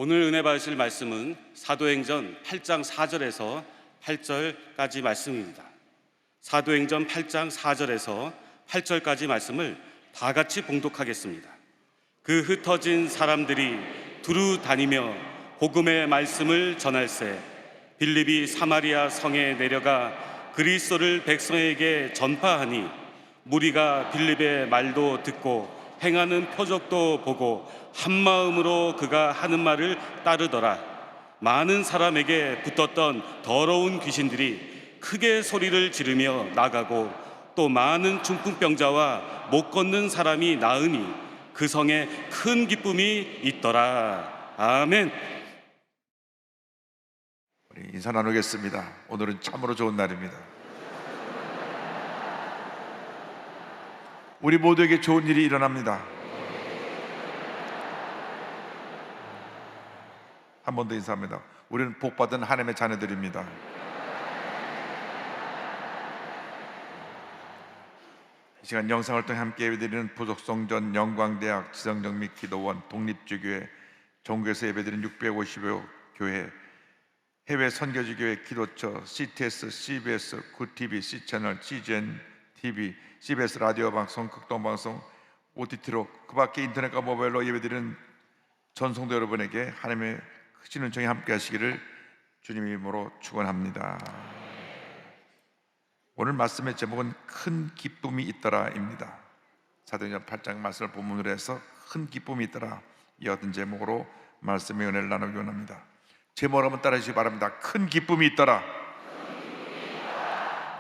오늘 은혜 받으실 말씀은 사도행전 8장 4절에서 8절까지 말씀입니다. 사도행전 8장 4절에서 8절까지 말씀을 다 같이 봉독하겠습니다. 그 흩어진 사람들이 두루 다니며 복음의 말씀을 전할새 빌립이 사마리아 성에 내려가 그리스도를 백성에게 전파하니 무리가 빌립의 말도 듣고 행하는 표적도 보고 한 마음으로 그가 하는 말을 따르더라. 많은 사람에게 붙었던 더러운 귀신들이 크게 소리를 지르며 나가고 또 많은 중풍병자와 못 걷는 사람이 나으니 그 성에 큰 기쁨이 있더라. 아멘. 우리 인사 나누겠습니다. 오늘은 참으로 좋은 날입니다. 우리 모두에게 좋은 일이 일어납니다. 한 번 더 인사합니다. 우리는 복받은 하나님의 자녀들입니다. 이 시간 영상을 통해 함께 예배드리는 부속성전, 영광대학, 지성정 및 기도원, 독립주교회, 종교에서 예배드리는 650여 교회, 해외 선교지교회, 기도처, CTS, CBS, 굿TV, C채널, CGN TV, CBS 라디오 방송, 극동방송, OTT로 그 밖에 인터넷과 모바일로 예배드리는 전성도 여러분에게 하나님의 크신 은총이 함께 하시기를 주님의 이름으로 축원합니다. 오늘 말씀의 제목은 큰 기쁨이 있더라입니다. 사도행전 8장 말씀을 본문으로 해서 큰 기쁨이 있더라, 이 어떤 제목으로 말씀의 은혜를 나누기 원합니다. 제목을 한번 따라 주시기 바랍니다. 큰 기쁨이 있더라.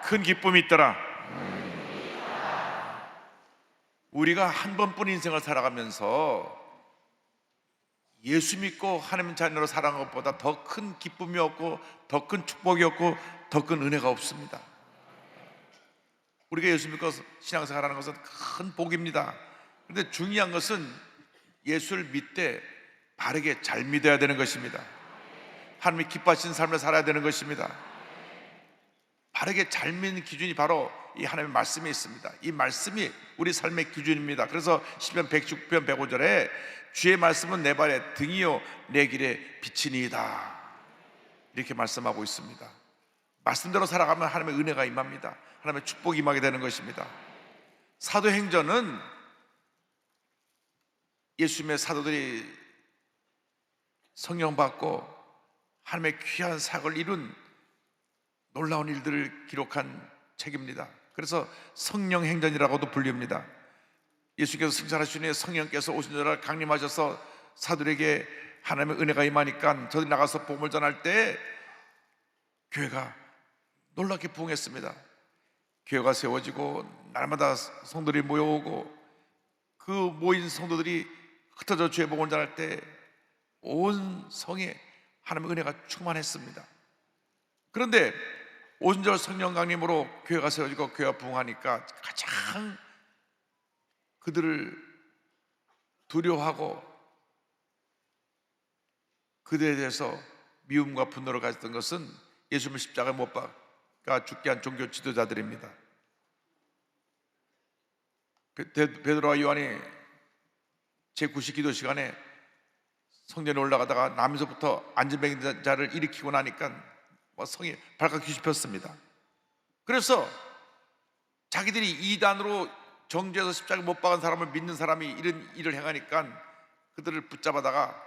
큰 기쁨이 있더라. 우리가 한 번뿐 인생을 살아가면서 예수 믿고 하나님 자녀로 살아간 것보다 더 큰 기쁨이 없고 더 큰 축복이 없고 더 큰 은혜가 없습니다. 우리가 예수 믿고 신앙생활하는 것은 큰 복입니다. 그런데 중요한 것은 예수를 믿되 바르게 잘 믿어야 되는 것입니다. 하나님이 기뻐하시는 삶을 살아야 되는 것입니다. 바르게 잘 믿는 기준이 바로 이 하나님의 말씀에 있습니다. 이 말씀이 우리 삶의 기준입니다. 그래서 시편 119편 105절에 주의 말씀은 내 발의 등이요 내 길의 빛이니이다, 이렇게 말씀하고 있습니다. 말씀대로 살아가면 하나님의 은혜가 임합니다. 하나님의 축복이 임하게 되는 것입니다. 사도행전은 예수님의 사도들이 성령 받고 하나님의 귀한 사역을 이룬 놀라운 일들을 기록한 책입니다. 그래서 성령행전이라고도 불립니다. 예수께서 승천하신 후에 성령께서 오신 줄 강림하셔서 사도들에게 하나님의 은혜가 임하니까 저들이 나가서 복음을 전할 때 교회가 놀랍게 부흥했습니다. 교회가 세워지고 날마다 성도들이 모여오고 그 모인 성도들이 흩어져 주의 복음을 전할 때 온 성에 하나님의 은혜가 충만했습니다. 그런데 오순절 성령 강림으로 교회가 세워지고 교회가 부흥하니까 가장 그들을 두려워하고 그들에 대해서 미움과 분노를 가졌던 것은 예수님을 십자가에 못 박아 죽게 한 종교 지도자들입니다. 베드로와 요한이 제9시 기도 시간에 성전에 올라가다가 남에서부터 안전뱅이 자를 일으키고 나니까 성이 발칵 뒤집혔습니다. 그래서 자기들이 이단으로 정죄해서 십자가에 못 박은 사람을 믿는 사람이 이런 일을 행하니까 그들을 붙잡아다가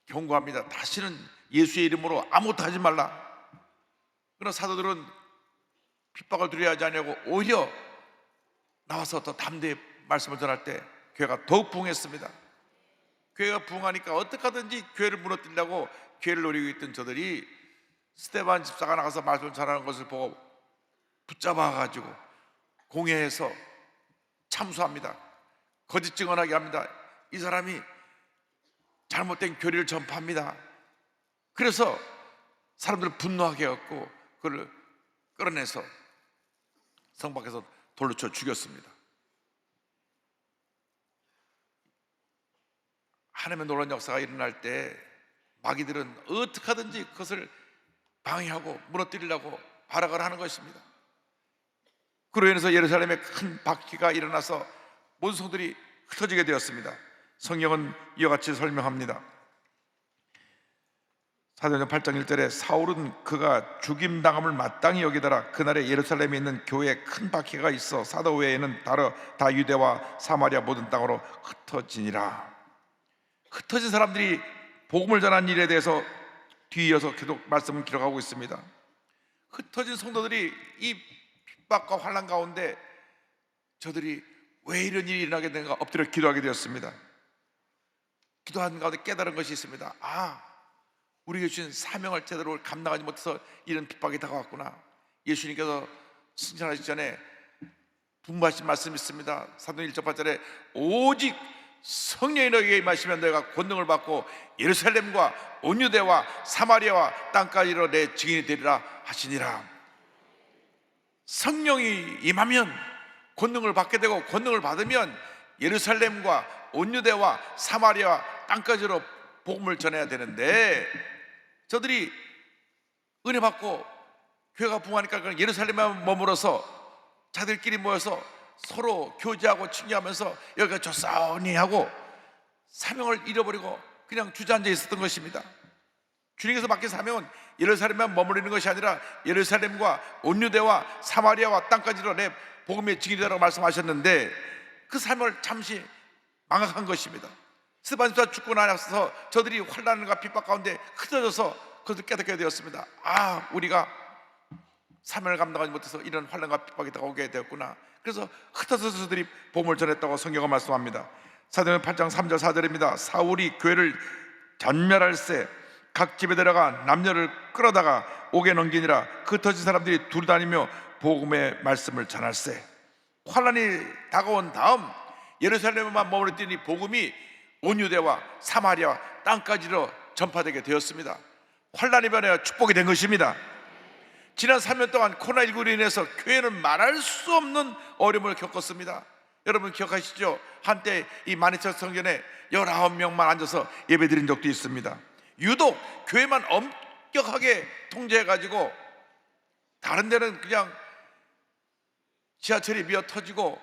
경고합니다. 다시는 예수의 이름으로 아무것도 하지 말라. 그러나 사도들은 핍박을 두려워하지 않냐고 오히려 나와서 더 담대히 말씀을 전할 때 교회가 더욱 부흥했습니다. 교회가 부흥하니까 어떻게 하든지 교회를 무너뜨리려고 교회를 노리고 있던 저들이 스데반 집사가 나가서 말씀을 전하는 것을 보고 붙잡아가지고 공회에서 참수합니다. 거짓 증언하게 합니다. 이 사람이 잘못된 교리를 전파합니다. 그래서 사람들을 분노하게 했고 그를 끌어내서 성 밖에서 돌로 쳐 죽였습니다. 하나님의 놀라운 역사가 일어날 때 마귀들은 어떻게 하든지 그것을 방해하고 무너뜨리려고 발악을 하는 것입니다. 그로 인해서 예루살렘에 큰 박해가 일어나서 모든 성들이 흩어지게 되었습니다. 성경은 이와 같이 설명합니다. 사도행전 8장 1절에 사울은 그가 죽임당함을 마땅히 여기더라. 그날에 예루살렘에 있는 교회에 큰 박해가 있어 사도 외에는 다 유대와 사마리아 모든 땅으로 흩어지니라. 흩어진 사람들이 복음을 전한 일에 대해서 뒤이어서 계속 말씀을 기록하고 있습니다. 흩어진 성도들이 이 핍박과 환난 가운데 저들이 왜 이런 일이 일어나게 되는가 엎드려 기도하게 되었습니다. 기도하는 가운데 깨달은 것이 있습니다. 우리에게 주신 사명을 제대로 감당하지 못해서 이런 핍박이 다가왔구나. 예수님께서 승천하시기 전에 분부하신 말씀이 있습니다. 사도행 1장 8절에 오직 성령이 너에게 임하시면 너희가 권능을 받고 예루살렘과 온 유대와 사마리아와 땅까지로 내 증인이 되리라 하시니라. 성령이 임하면 권능을 받게 되고, 권능을 받으면 예루살렘과 온 유대와 사마리아와 땅까지로 복음을 전해야 되는데, 저들이 은혜 받고 교회가 부흥하니까 예루살렘에 머물어서 자들끼리 모여서 서로 교제하고 친교하면서 여기가 좋사오니 하고 사명을 잃어버리고 그냥 주저앉아 있었던 것입니다. 주님께서 맡긴 사명은 예루살렘에 머무르는 것이 아니라 예루살렘과 온 유대와 사마리아와 땅까지로 내 복음의 증인이라고 말씀하셨는데, 그 삶을 잠시 망각한 것입니다. 스데반스가 죽고 나서 저들이 환난과 핍박 가운데 흩어져서 그것을 깨닫게 되었습니다. 우리가 사명을 감당하지 못해서 이런 환난과 핍박이 다가오게 되었구나. 그래서 흩어져서 저들이 복음을 전했다고 성경은 말씀합니다. 사도행전 8장 3절 4절입니다. 사울이 교회를 전멸할세 각 집에 들어가 남녀를 끌어다가 옥에 넘기니라. 흩어진 사람들이 두루다니며 복음의 말씀을 전할세. 환난이 다가온 다음 예루살렘에만 머무르더니 복음이 온 유대와 사마리아 땅까지로 전파되게 되었습니다. 환난이 변하여 축복이 된 것입니다. 지난 3년 동안 코로나19로 인해서 교회는 말할 수 없는 어려움을 겪었습니다. 여러분 기억하시죠? 한때 이 만이천 성전에 19명만 앉아서 예배드린 적도 있습니다. 유독 교회만 엄격하게 통제해가지고 다른 데는 그냥 지하철이 미어 터지고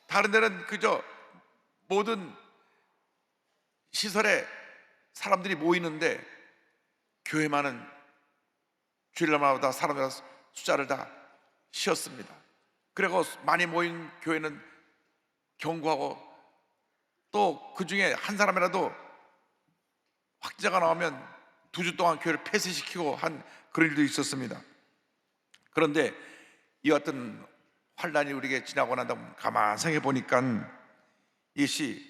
다른 데는 그저 모든 시설에 사람들이 모이는데, 교회만은 주일날마다 사람들 숫자를 다 쉬었습니다. 그리고 많이 모인 교회는 경고하고, 또 그 중에 한 사람이라도 확진자가 나오면 2주 동안 교회를 폐쇄시키고 한 그런 일도 있었습니다. 그런데 이 어떤 환난이 우리에게 지나고 난 다음 가만 생각해 보니까 이것이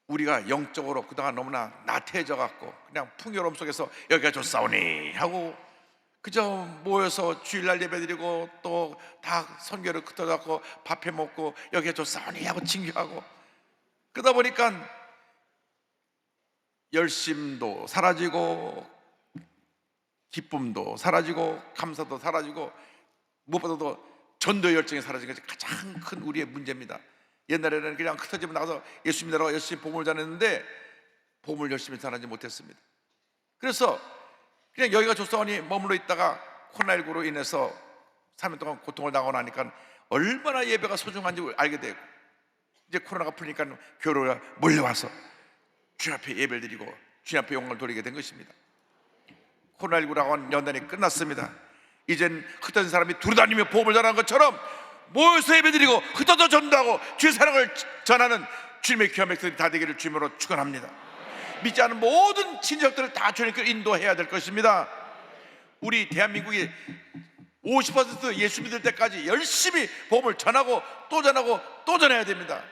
우리가 영적으로 그동안 너무나 나태해져 갖고 그냥 풍요로움 속에서 여기가 좋사오니 하고 그저 모여서 주일날 예배드리고 또 다 선교를 흩어갖고 밥해 먹고 여기가 좋사오니 하고 징교하고, 그러다 보니까 열심도 사라지고 기쁨도 사라지고 감사도 사라지고 무엇보다도 전도의 열정이 사라진 것이 가장 큰 우리의 문제입니다. 옛날에는 그냥 흩어지면 나가서 예수 믿으라고 열심히 복음을 전했는데 복음을 열심히 전하지 못했습니다. 그래서 그냥 여기가 좋사오니 머물러 있다가 코로나19로 인해서 3년 동안 고통을 당하고 나니까 얼마나 예배가 소중한지 알게 되고, 이제 코로나가 풀리니까 교회로 몰려와서 주님 앞에 예배를 드리고 주님 앞에 영광을 돌리게 된 것입니다. 코로나19라고 하는 연단이 끝났습니다. 이젠 흩어진 사람이 두루다니며 복음을 전하는 것처럼 모여서 예배드리고 흩어져 전도하고 주의 사랑을 전하는 주님의 귀한 백성들이 다 되기를 주님으로 축원합니다. 믿지 않은 모든 친척들을 다 주님께 인도해야 될 것입니다. 우리 대한민국이 50% 예수 믿을 때까지 열심히 복음을 전하고 또 전하고 또 전해야 됩니다.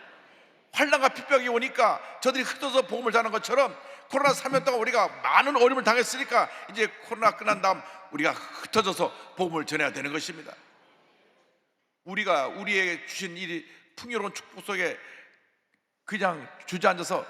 환난과 핍박이 오니까 저들이 흩어져서 복음을 전하는 것처럼 코로나 3년 동안 우리가 많은 어려움을 당했으니까 이제 코로나 끝난 다음 우리가 흩어져서 복음을 전해야 되는 것입니다. 우리가 우리에게 주신 이 풍요로운 축복 속에 그냥 주저앉아서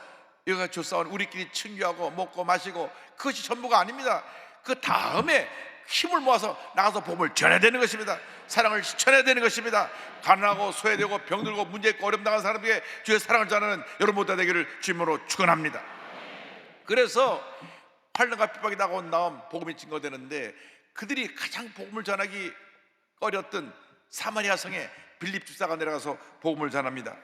여기가 좋사오니 우리끼리 친교하고 먹고 마시고 그것이 전부가 아닙니다. 그 다음에 힘을 모아서 나가서 복음을 전해야 되는 것입니다. 사랑을 실천해야 되는 것입니다. 가난하고 소외되고 병들고 문제 있고 어려움 당한 사람에게 주의 사랑을 전하는 여러분 모두 되기를 주님으로 축원합니다. 그래서 환난과 핍박이 다가온 다음 복음이 증거되는데, 그들이 가장 복음을 전하기 어렸던 사마리아 성에 빌립 집사가 내려가서 복음을 전합니다.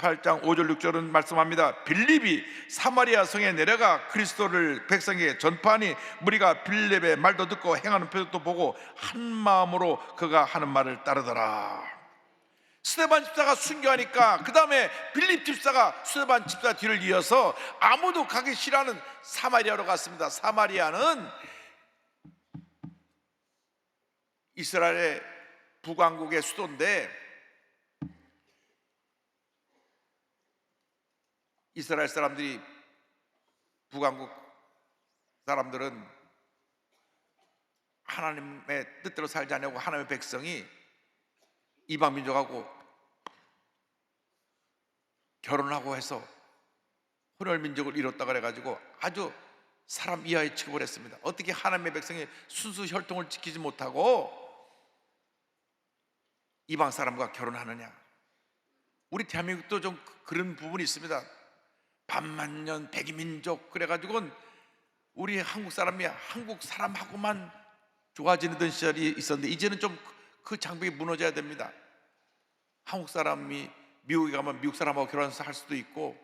8장 5절 6절은 말씀합니다. 빌립이 사마리아 성에 내려가 그리스도를 백성에게 전파하니 무리가 빌립의 말도 듣고 행하는 표적도 보고 한 마음으로 그가 하는 말을 따르더라. 스데반 집사가 순교하니까 그 다음에 빌립 집사가 스데반 집사 뒤를 이어서 아무도 가기 싫어하는 사마리아로 갔습니다. 사마리아는 이스라엘의 북왕국의 수도인데 이스라엘 사람들이, 북왕국 사람들은 하나님의 뜻대로 살지 않냐고 하나님의 백성이 이방 민족하고 결혼하고 해서 혼혈 민족을 이뤘다 그래가지고 아주 사람 이하의 취급을 했습니다. 어떻게 하나님의 백성이 순수 혈통을 지키지 못하고 이방 사람과 결혼하느냐. 우리 대한민국도 좀 그런 부분이 있습니다. 반만년 백이민족 그래가지고는 우리 한국 사람이 한국 사람하고만 좋아지는 시절이 있었는데 이제는 좀 그 장벽이 무너져야 됩니다. 한국 사람이 미국에 가면 미국 사람하고 결혼할 수도 있고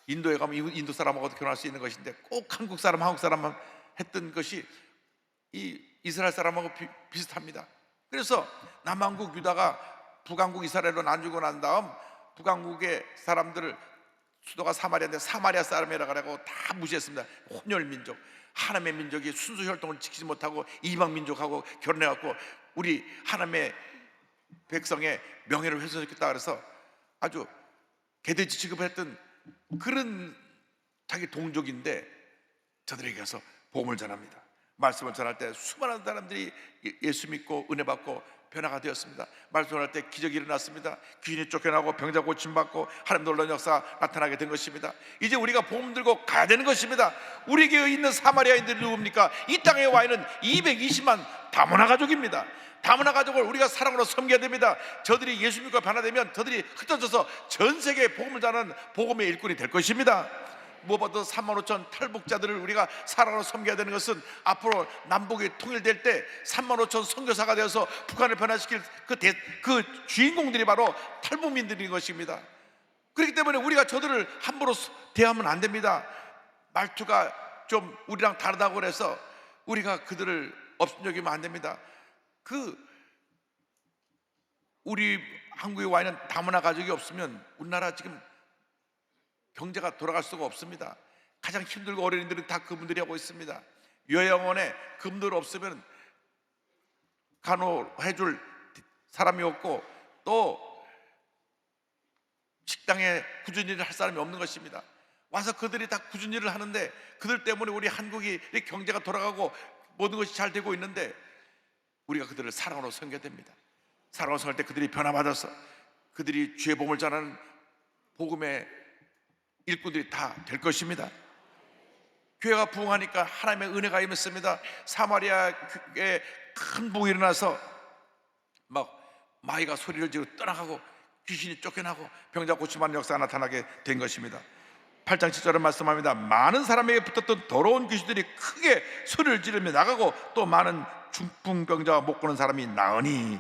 인도에 가면 인도 사람하고 결혼할 수 있는 것인데 꼭 한국 사람만 했던 것이 이 이스라엘 사람하고 비슷합니다. 그래서 남한국 유다가 북한국 이스라엘로 나누고 난 다음 북한국의 사람들을 수도가 사마리아인데 사마리아 사람이라고 하고 다 무시했습니다. 혼혈 민족, 하나님의 민족이 순수 혈통을 지키지 못하고 이방 민족하고 결혼해갖고 우리 하나님의 백성의 명예를 훼손시켰다 그래서 아주 개돼지 취급을 했던 그런 자기 동족인데 저들에게 가서 복음을 전합니다. 말씀을 전할 때 수많은 사람들이 예수 믿고 은혜 받고 변화가 되었습니다. 말씀을 할 때 기적이 일어났습니다. 귀인이 쫓겨나고 병자 고침받고 하나님 놀라운 역사 나타나게 된 것입니다. 이제 우리가 복음 들고 가야 되는 것입니다. 우리에게 있는 사마리아인들이 누굽니까? 이 땅에 와 있는 220만 다문화 가족입니다. 다문화 가족을 우리가 사랑으로 섬겨야 됩니다. 저들이 예수 믿고 변화되면 저들이 흩어져서 전 세계에 복음을 전하는 복음의 일꾼이 될 것입니다. 무엇보다 3만 5천 탈북자들을 우리가 사랑으로 섬겨야 되는 것은 앞으로 남북이 통일될 때 3만 5천 선교사가 되어서 북한을 변화시킬 그 주인공들이 바로 탈북민들인 것입니다. 그렇기 때문에 우리가 저들을 함부로 대하면 안 됩니다. 말투가 좀 우리랑 다르다고 그래서 우리가 그들을 업신여기면 안 됩니다. 우리 한국에 와 있는 다문화 가족이 없으면 우리나라 지금 경제가 돌아갈 수가 없습니다. 가장 힘들고 어려운 일들은 다 그분들이 하고 있습니다. 요양원에 그분들 없으면 간호해줄 사람이 없고 또 식당에 꾸준히 일을 할 사람이 없는 것입니다. 와서 그들이 다 꾸준히 일을 하는데 그들 때문에 우리 한국이 경제가 돌아가고 모든 것이 잘 되고 있는데 우리가 그들을 사랑으로 섬겨야 됩니다. 사랑으로 섬길 때 그들이 변화받아서 그들이 주의 복음을 전하는 복음의 일꾼들이 다 될 것입니다. 교회가 부흥하니까 하나님의 은혜가 임했습니다. 사마리아에 큰 부흥이 일어나서 막 마귀가 소리를 지르고 떠나가고 귀신이 쫓겨나고 병자 고침하는 역사가 나타나게 된 것입니다. 8장 7절은 말씀합니다. 많은 사람에게 붙었던 더러운 귀신들이 크게 소리를 지르며 나가고 또 많은 중풍병자와 못 고는 사람이 나으니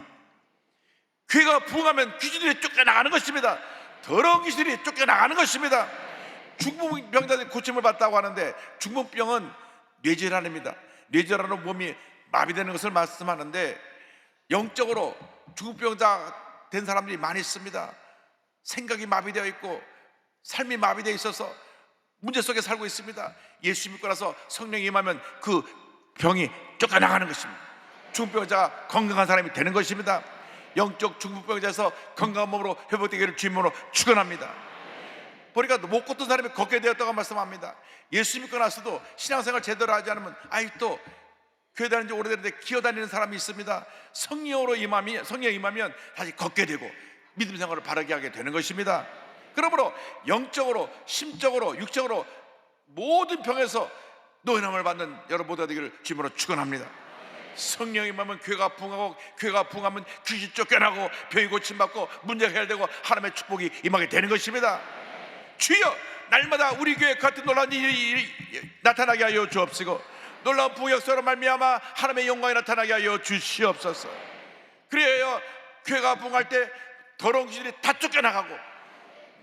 교회가 부흥하면 귀신들이 쫓겨나가는 것입니다. 더러운 귀신들이 쫓겨나가는 것입니다. 중풍병자들이 고침을 받다고 하는데 중풍병은 뇌질환입니다. 뇌질환으로 몸이 마비되는 것을 말씀하는데 영적으로 중풍병자 된 사람들이 많이 있습니다. 생각이 마비되어 있고 삶이 마비되어 있어서 문제 속에 살고 있습니다. 예수 믿고 나서 성령이 임하면 그 병이 쫓겨나가는 것입니다. 중풍병자가 건강한 사람이 되는 것입니다. 영적 중풍병자에서 건강한 몸으로 회복되기를 주님으로 축원합니다. 보니까 못 걷던 사람이 걷게 되었다고 말씀합니다. 예수 믿고 나서도 신앙생활 제대로 하지 않으면 아직도 교회 다니는 지 오래됐는데 기어다니는 사람이 있습니다. 성령으로 임하면 다시 걷게 되고 믿음 생활을 바르게 하게 되는 것입니다. 그러므로 영적으로, 심적으로, 육적으로 모든 병에서 노인함을 받는 여러분 모두가 되기를 주님으로 축원합니다. 성령이 임하면 교회가 부흥하고 교회가 부흥하면 귀신 쫓겨나고 병이 고침받고 문제가 해결되고 하나님의 축복이 임하게 되는 것입니다. 주여 날마다 우리 교회 같은 놀라운 일이 나타나게 하여 주옵시고 놀라운 부흥 역사로 말미암아 하나님의 영광이 나타나게 하여 주시옵소서. 그래야 교회가 부흥할 때 더러운 귀신들이 다 쫓겨나가고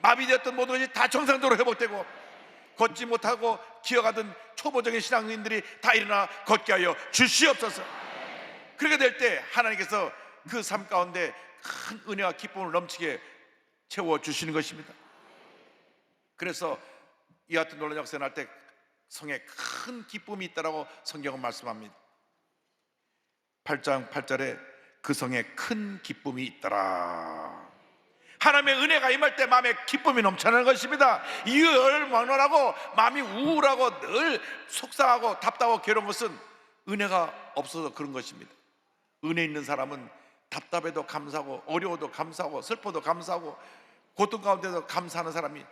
마비되었던 모든 것이 다 정상적으로 회복되고 걷지 못하고 기어가던 초보적인 신앙인들이 다 일어나 걷게 하여 주시옵소서. 그렇게 될 때 하나님께서 그 삶 가운데 큰 은혜와 기쁨을 넘치게 채워주시는 것입니다. 그래서 이 같은 놀라운 역사를 할 때 성에 큰 기쁨이 있다라고 성경은 말씀합니다. 8장 8절에 그 성에 큰 기쁨이 있더라. 하나님의 은혜가 임할 때 마음에 기쁨이 넘쳐나는 것입니다. 이을 막론하고 마음이 우울하고 늘 속상하고 답답하고 괴로운 것은 은혜가 없어서 그런 것입니다. 은혜 있는 사람은 답답해도 감사하고 어려워도 감사하고 슬퍼도 감사하고 고통 가운데도 감사하는 사람이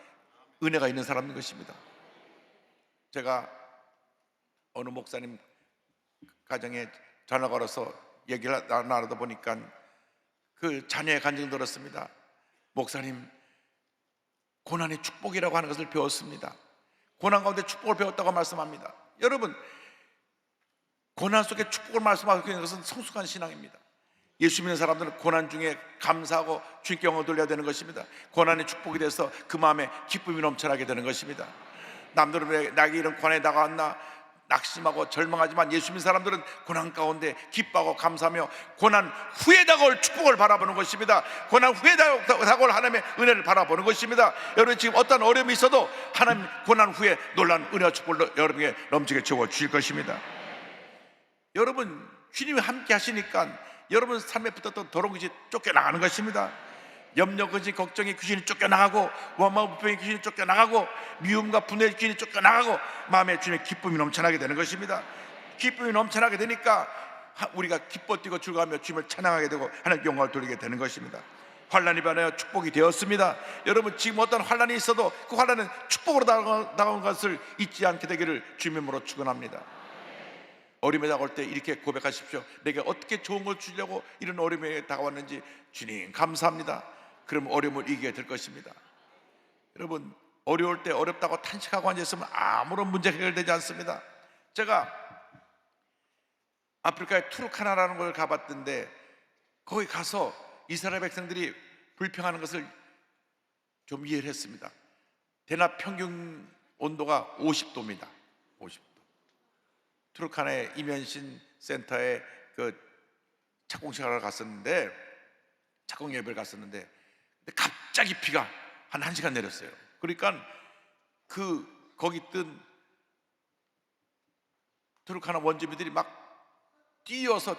은혜가 있는 사람인 것입니다. 제가 어느 목사님 가정에 전화 걸어서 얘기를 나누다 보니까 그 자녀의 간증 들었습니다. 목사님, 고난이 축복이라고 하는 것을 배웠습니다. 고난 가운데 축복을 배웠다고 말씀합니다. 여러분, 고난 속에 축복을 말씀하고 있는 것은 성숙한 신앙입니다. 예수 믿는 사람들은 고난 중에 감사하고 주님께 영광을 돌려야 되는 것입니다. 고난이 축복이 돼서 그 마음에 기쁨이 넘쳐나게 되는 것입니다. 남들은 왜 나에게 이런 고난이 다가왔나 낙심하고 절망하지만 예수 믿는 사람들은 고난 가운데 기뻐하고 감사하며 고난 후에 다가올 축복을 바라보는 것입니다. 고난 후에 다가올 하나님의 은혜를 바라보는 것입니다. 여러분, 지금 어떤 어려움이 있어도 하나님 고난 후에 놀라운 은혜와 축복을 여러분에게 넘치게 채워주실 것입니다. 여러분, 주님이 함께 하시니까 여러분 삶에 붙었던 더러운 것이 쫓겨나가는 것입니다. 염려, 근심, 걱정의 귀신이 쫓겨나가고 원망, 불평의 귀신이 쫓겨나가고 미움과 분해의 귀신이 쫓겨나가고 마음에 주님의 기쁨이 넘쳐나게 되는 것입니다. 기쁨이 넘쳐나게 되니까 우리가 기뻐 뛰고 즐거워하며 주님을 찬양하게 되고 하나님께 영광을 돌리게 되는 것입니다. 환난이 변하여 축복이 되었습니다. 여러분, 지금 어떤 환난이 있어도 그 환난은 축복으로 다가온 것을 잊지 않게 되기를 주님의 이름으로 축원합니다. 어려움에 다가올 때 이렇게 고백하십시오. 내게 어떻게 좋은 걸 주려고 이런 어려움에 다가왔는지 주님 감사합니다. 그럼 어려움을 이기게 될 것입니다. 여러분, 어려울 때 어렵다고 탄식하고 앉아있으면 아무런 문제가 해결되지 않습니다. 제가 아프리카의 투르카나라는 곳을 가봤던데 거기 가서 이스라엘 백성들이 불평하는 것을 좀 이해를 했습니다. 대낮 평균 온도가 50도입니다. 50도. 투르카나의 이면신 센터에 그 착공식하러 갔었는데 착공 예배를 갔었는데 갑자기 비가 한 1시간 내렸어요. 그러니까 거기 뜬 투르카나 원주민들이 막 뛰어서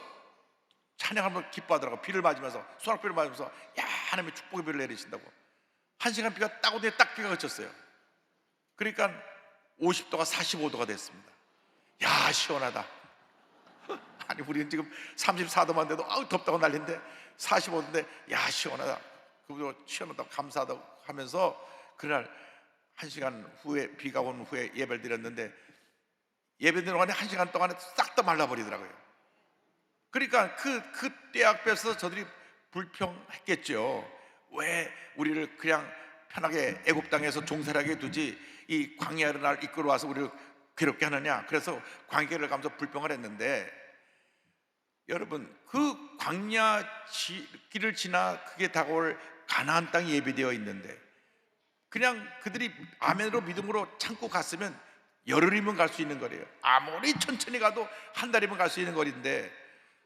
찬양하면서 기뻐하더라고요. 비를 맞으면서, 소낙비를 맞으면서 야, 하나님의 축복의 비를 내리신다고. 1시간 비가 딱 오더니 딱 비가 그쳤어요. 그러니까 50도가 45도가 됐습니다. 야, 시원하다. 아니, 우리는 지금 34도만 돼도 아우 덥다고 난리인데 45도인데 야, 시원하다. 그리고 시원하다고 감사하다고 하면서 그날 1시간 후에 비가 온 후에 예배를 드렸는데 예배 드리는 동안에 1시간 동안에 싹 다 말라버리더라고요. 그러니까 그때 앞에서 저들이 불평했겠죠. 왜 우리를 그냥 편하게 애굽 땅에서 종살하게 두지 이 광야를 날 이끌어 와서 우리를 괴롭게 하느냐. 그래서 광야를 가면서 불평을 했는데 여러분, 그 광야 길을 지나 그게 다가올 가나안 땅이 예비되어 있는데 그냥 그들이 아멘으로 믿음으로 참고 갔으면 열흘이면 갈 수 있는 거래요. 아무리 천천히 가도 한 달이면 갈 수 있는 거리인데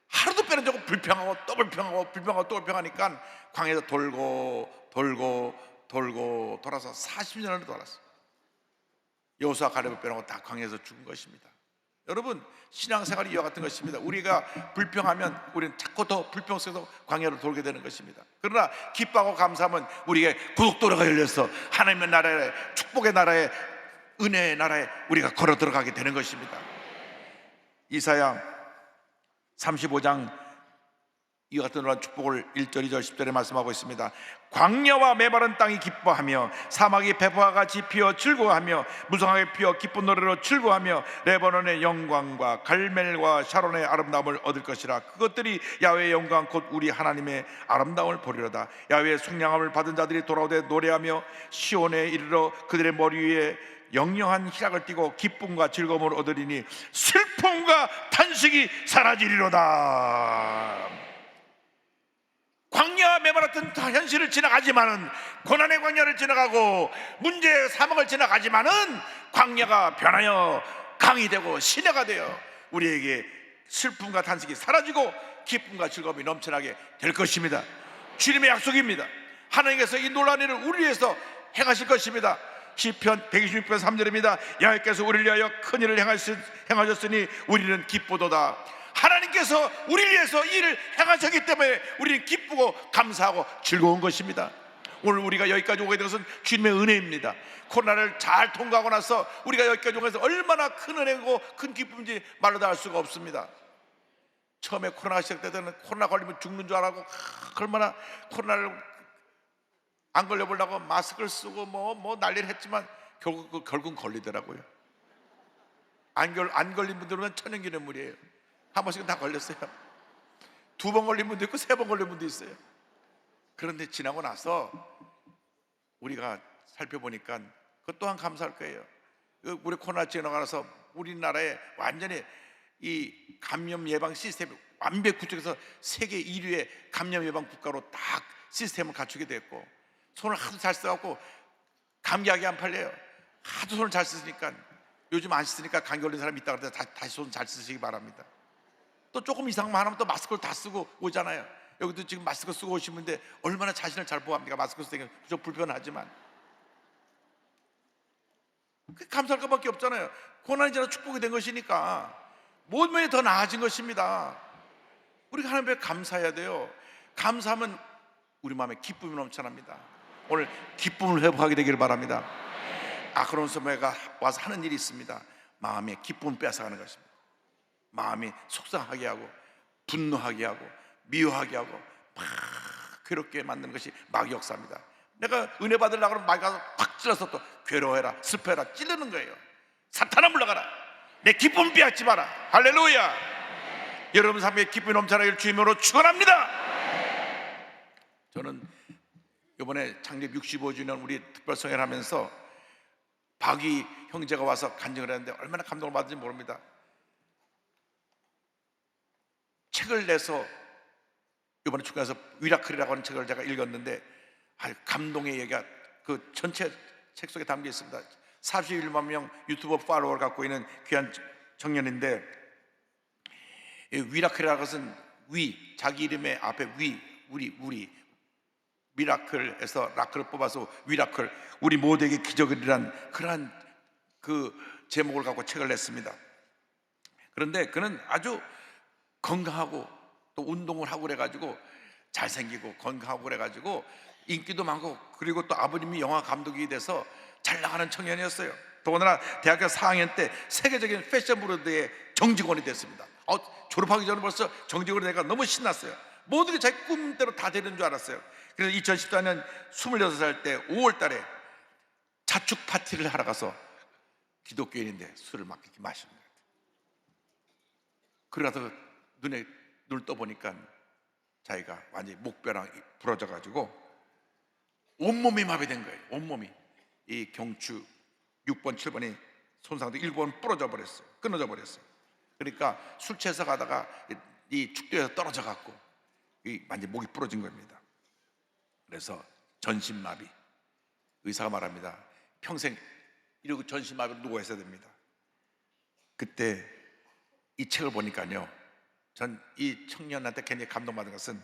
하루도 빼는 적고 불평하고 또 불평하고 불평하고 또 불평하니까 광야에서 돌고 돌아서 40년을 돌았어요. 여호수아 갈렙을 빼놓고 다 광야에서 죽은 것입니다. 여러분, 신앙생활이 이와 같은 것입니다. 우리가 불평하면 우리는 자꾸 더 불평 속에서 광야로 돌게 되는 것입니다. 그러나 기뻐하고 감사하면 우리에게 고속도로가 열려서 하나님의 나라에, 축복의 나라에, 은혜의 나라에 우리가 걸어 들어가게 되는 것입니다. 이사야 35장 이와 같은 놀라운 축복을 1절, 2절, 10절에 말씀하고 있습니다. 광야와 메마른 땅이 기뻐하며 사막이 배포와 같이 피어 즐거워하며 무성하게 피어 기쁜 노래로 즐거워하며 레바논의 영광과 갈멜과 샤론의 아름다움을 얻을 것이라. 그것들이 야훼의 영광 곧 우리 하나님의 아름다움을 보리로다. 야훼의 속량함을 받은 자들이 돌아오되 노래하며 시온에 이르러 그들의 머리 위에 영영한 희락을 띠고 기쁨과 즐거움을 얻으리니 슬픔과 탄식이 사라지리로다. 광야와 메마른 같은 현실을 지나가지만은, 고난의 광야를 지나가고 문제의 사막을 지나가지만은 광야가 변하여 강이 되고 시내가 되어 우리에게 슬픔과 단식이 사라지고 기쁨과 즐거움이 넘쳐나게 될 것입니다. 주님의 약속입니다. 하나님께서 이 놀라운 일을 우리 위해서 행하실 것입니다. 시편 126편 3절입니다. 여호와께서 우리를 위하여 큰 일을 행하셨으니 우리는 기쁘도다. 하나님께서 우리를 위해서 이 일을 행하셨기 때문에 우리는 기쁘고 감사하고 즐거운 것입니다. 오늘 우리가 여기까지 오게 된 것은 주님의 은혜입니다. 코로나를 잘 통과하고 나서 우리가 여기까지 오게 돼서 얼마나 큰 은혜고 큰 기쁨인지 말로 다 할 수가 없습니다. 처음에 코로나가 시작될 때는 코로나 걸리면 죽는 줄 알고 얼마나 코로나를 안 걸려보려고 마스크를 쓰고 뭐 난리를 했지만 결국 걸리더라고요. 안 걸린 분들은 천연기념물이에요. 한 번씩은 다 걸렸어요. 2번 걸린 분도 있고 3번 걸린 분도 있어요. 그런데 지나고 나서 우리가 살펴보니까 그것 또한 감사할 거예요. 우리 코로나 지나가서 우리나라에 완전히 이 감염 예방 시스템이 완벽히 구축해서 세계 1위의 감염 예방 국가로 딱 시스템을 갖추게 됐고, 손을 하도 잘 써갖고 감기약이 안 팔려요. 하도 손을 잘 쓰니까. 요즘 안 씻으니까 감기 걸린 사람이 있다 그래서 다시 손 잘 쓰시기 바랍니다. 또 조금 이상만 하면 또 마스크를 다 쓰고 오잖아요. 여기도 지금 마스크 쓰고 오신 분인데 얼마나 자신을 잘 보호합니까? 마스크 쓰기가 좀 불편하지만 감사할 것밖에 없잖아요. 고난이 지나 축복이 된 것이니까 모든 면이 더 나아진 것입니다. 우리가 하나님 앞에 감사해야 돼요. 감사하면 우리 마음에 기쁨이 넘쳐납니다. 오늘 기쁨을 회복하게 되기를 바랍니다. 아크론 소매가 와서 하는 일이 있습니다. 마음의 기쁨을 뺏어가는 것입니다. 마음이 속상하게 하고 분노하게 하고 미워하게 하고 막 괴롭게 만드는 것이 마귀 역사입니다. 내가 은혜 받으려고 그러면 마귀가 가서 팍 찔러서 또 괴로워해라, 슬퍼해라 찌르는 거예요. 사탄아 물러가라, 내 기쁨 빼앗지 마라. 할렐루야. 여러분 삶에 기쁨이 넘쳐나기를 주님으로 축원합니다. 저는 이번에 창립 65주년 우리 특별성회를 하면서 박이 형제가 와서 간증을 했는데 얼마나 감동을 받은지 모릅니다. 책을 내서 이번에 축구에서 위라클이라고 하는 책을 제가 읽었는데 감동의 얘기가 그 전체 책 속에 담겨 있습니다. 41만 명 유튜버 팔로워를 갖고 있는 귀한 청년인데, 위라클이라는 것은 자기 이름의 앞에 우리 미라클에서 라클을 뽑아서 위라클, 우리 모두에게 기적이란 그러한 그 제목을 갖고 책을 냈습니다. 그런데 그는 아주 건강하고 또 운동을 하고 그래가지고 잘생기고 건강하고 그래가지고 인기도 많고, 그리고 또 아버님이 영화 감독이 돼서 잘 나가는 청년이었어요. 더군다나 대학교 4학년 때 세계적인 패션 브랜드의 정직원이 됐습니다. 졸업하기 전에 벌써 정직원이 되니까 너무 신났어요. 모든 게 자기 꿈대로 다 되는 줄 알았어요. 그래서 2014년 26살 때 5월 달에 자축 파티를 하러 가서, 기독교인인데 술을 막 이렇게 마시는 거예요. 그러다가 눈을 떠보니까 자기가 완전히 목뼈랑 부러져 가지고 온몸이 마비된 거예요. 온몸이 이 경추 6번 7번이 손상돼 1번 부러져 버렸어요. 끊어져 버렸어요. 그러니까 술 취해서 가다가 이 축도에서 떨어져 갖고 완전히 목이 부러진 겁니다. 그래서 전신마비. 의사가 말합니다. 평생 이러고 전신마비로 누워 있어야 됩니다. 그때 이 책을 보니까요, 전 이 청년한테 굉장히 감동받은 것은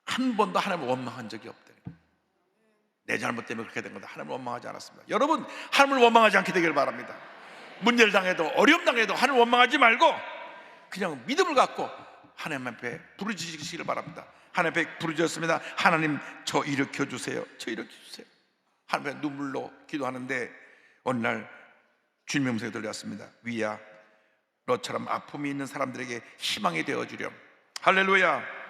한 번도 하나님을 원망한 적이 없대요. 내 잘못 때문에 그렇게 된 건데 하나님을 원망하지 않았습니다. 여러분, 하나님을 원망하지 않게 되기를 바랍니다. 문제를 당해도 어려움 당해도 하나님을 원망하지 말고 그냥 믿음을 갖고 하나님 앞에 부르짖으시기를 바랍니다. 하나님 앞에 부르짖었습니다. 하나님, 저 일으켜 주세요. 저 일으켜 주세요. 하나님 앞에 눈물로 기도하는데 어느 날 주님의 음성이 들려왔습니다. 위야, 너처럼 아픔이 있는 사람들에게 희망이 되어주렴. 할렐루야.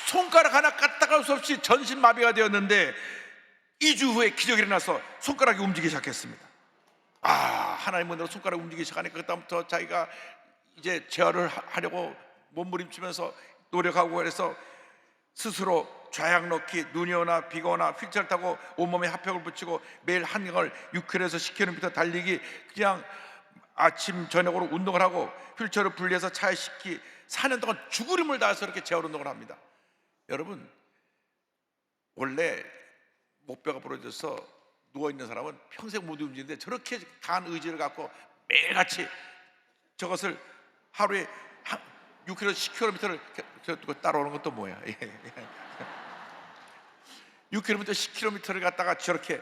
손가락 하나 까딱할 수 없이 전신마비가 되었는데 2주 후에 기적이 일어나서 손가락이 움직이기 시작했습니다. 하나님 은혜로 손가락이 움직이기 시작하니까 그다음부터 자기가 이제 재활을 하려고 몸부림치면서 노력하고, 그래서 스스로 좌약 넣기, 눈이 오나 비가 오나 휠체어를 타고 온몸에 핫팩을 붙이고 매일 한강을 6km에서 10km 달리기, 그냥 아침 저녁으로 운동을 하고 휠체어를 분리해서 차에 싣기 4년 동안 죽을 힘을 다해서 이렇게 재활 운동을 합니다. 여러분, 원래 목뼈가 부러져서 누워있는 사람은 평생 못 움직이는데 저렇게 강한 의지를 갖고 매일같이 저것을 하루에 6km, 10km를 따라오는 것도 뭐야. 6km, 10km를 갖다가 저렇게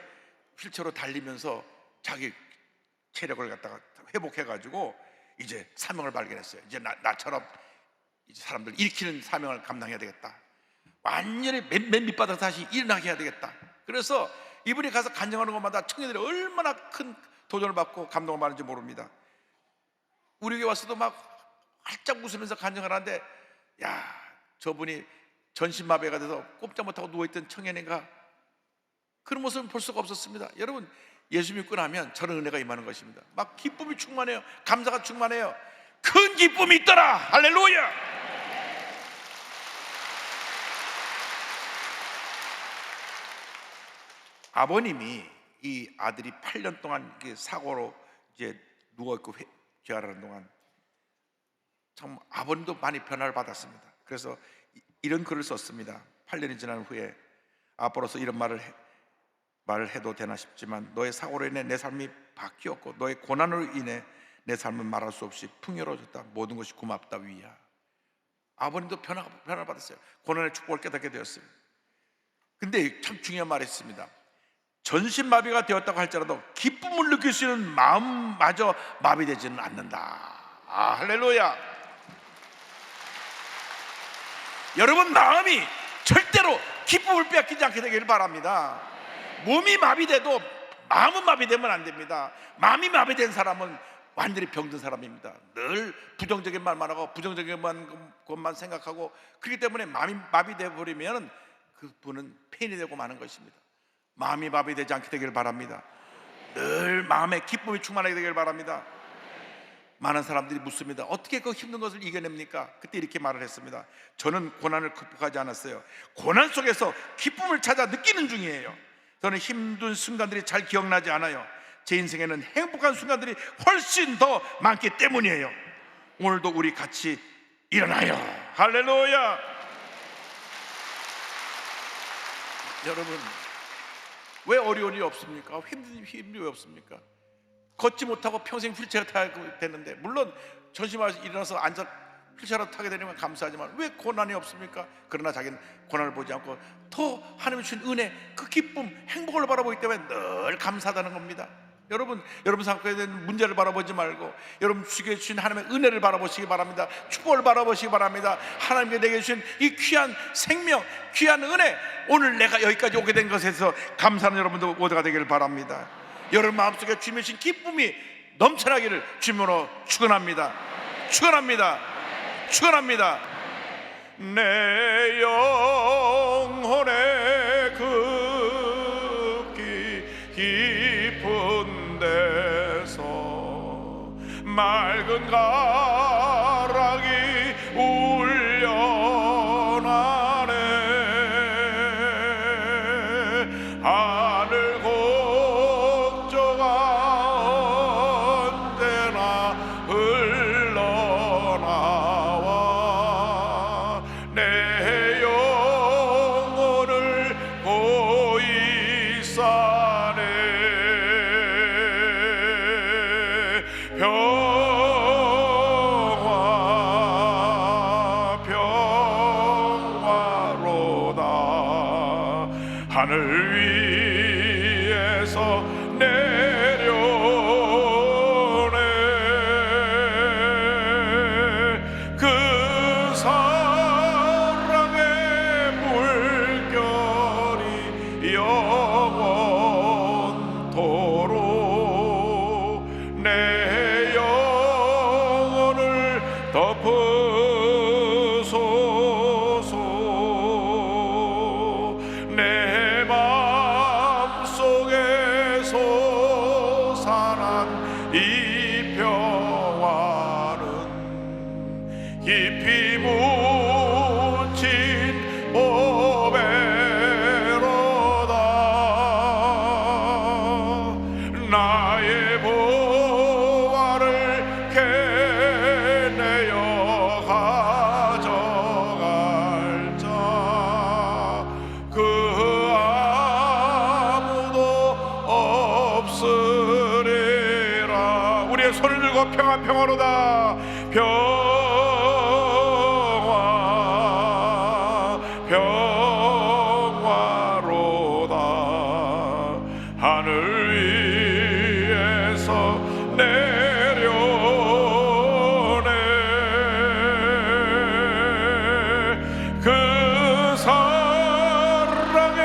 휠체어로 달리면서 자기 체력을 갖다가 회복해가지고 이제 사명을 발견했어요. 이제 나처럼 이제 사람들 일으키는 사명을 감당해야 되겠다. 완전히 맨 밑바닥 다시 일어나게 해야 되겠다. 그래서 이분이 가서 간증하는 것마다 청년들이 얼마나 큰 도전을 받고 감동을 받는지 모릅니다. 우리 교회 와서도 막 활짝 웃으면서 간증을 하는데, 야, 저분이 전신마비가 돼서 꼼짝 못하고 누워있던 청년인가, 그런 모습은 볼 수가 없었습니다. 여러분, 예수 믿고 나면 저런 은혜가 임하는 것입니다. 막 기쁨이 충만해요. 감사가 충만해요. 큰 기쁨이 있더라. 할렐루야. 아버님이 이 아들이 8년 동안 사고로 이제 누워있고 재활하는 동안 참 아버님도 많이 변화를 받았습니다. 그래서 이런 글을 썼습니다. 8년이 지난 후에 앞으로서 이런 말을 해도 되나 싶지만, 너의 사고로 인해 내 삶이 바뀌었고 너의 고난으로 인해 내 삶은 말할 수 없이 풍요로워졌다. 모든 것이 고맙다 위야. 아버님도 변화를 받았어요. 고난의 축복을 깨닫게 되었어요. 근데 참 중요한 말이 있습니다. 전신마비가 되었다고 할지라도 기쁨을 느낄 수 있는 마음마저 마비되지는 않는다. 할렐루야. 여러분, 마음이 절대로 기쁨을 빼앗기지 않게 되기를 바랍니다. 몸이 마비돼도 마음은 마비되면 안 됩니다. 마음이 마비된 사람은 완전히 병든 사람입니다. 늘 부정적인 말만 하고 부정적인 것만 생각하고, 그렇기 때문에 마음이 마비돼 버리면 그분은 폐인이 되고 마는 것입니다. 마음이 마비되지 않게 되기를 바랍니다. 늘 마음에 기쁨이 충만하게 되기를 바랍니다. 많은 사람들이 묻습니다. 어떻게 그 힘든 것을 이겨냅니까? 그때 이렇게 말을 했습니다. 저는 고난을 극복하지 않았어요. 고난 속에서 기쁨을 찾아 느끼는 중이에요. 저는 힘든 순간들이 잘 기억나지 않아요. 제 인생에는 행복한 순간들이 훨씬 더 많기 때문이에요. 오늘도 우리 같이 일어나요. 할렐루야. 여러분, 왜 어려운 일이 없습니까? 힘든 일이 왜 없습니까? 걷지 못하고 평생 휠체어 타고 됐는데, 물론 전심하면서 일어나서 앉아 휠체어로 타게 되는 건 감사하지만 왜 고난이 없습니까? 그러나 자기는 고난을 보지 않고 더 하나님이 주신 은혜, 그 기쁨, 행복을 바라보기 때문에 늘 감사하다는 겁니다. 여러분 생각해야 되는 문제를 바라보지 말고 여러분 주신 하나님의 은혜를 바라보시기 바랍니다. 축복을 바라보시기 바랍니다. 하나님께 내게 주신 이 귀한 생명, 귀한 은혜, 오늘 내가 여기까지 오게 된 것에서 감사하는 여러분도 모두가 되기를 바랍니다. 여러분 마음속에 주님의 주신 기쁨이 넘쳐나기를 주님으로 축원합니다. 축원합니다. 축원합니다. 내 영혼의 급기 깊은 데서 맑은 가락이 울려나네. 하늘 곡조가 언제나 흘러나와 내 영혼을 고이 싸네. 평화로다. 하늘 위에서 내려오네. 그 사랑의 물결이 영원토록 내 영혼을 덮으소서. 내 마음속에 솟아난 이 평화는 깊이 묻힌 보배로다. 나의 보화를 평화로다. 평화로다. 하늘 위에서 내려오네. 그 사랑의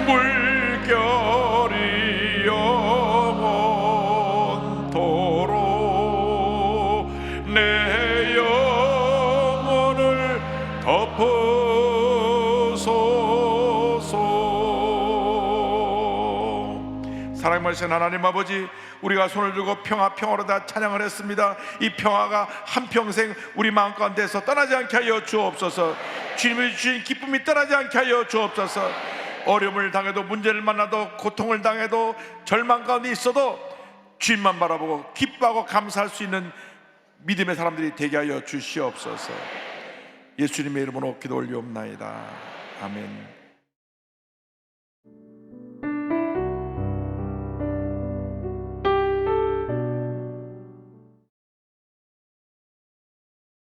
물결이 영원토록 내 영혼을 덮으소서. 사랑의 말씀 하나님 아버지, 우리가 손을 들고 평화로다 찬양을 했습니다. 이 평화가 한평생 우리 마음 가운데서 떠나지 않게 하여 주옵소서. 주님이 주신 기쁨이 떠나지 않게 하여 주옵소서. 어려움을 당해도, 문제를 만나도, 고통을 당해도, 절망 가운데 있어도 주님만 바라보고 기뻐하고 감사할 수 있는 믿음의 사람들이 되게 하여 주시옵소서. 예수님의 이름으로 기도 올리옵나이다. 아멘.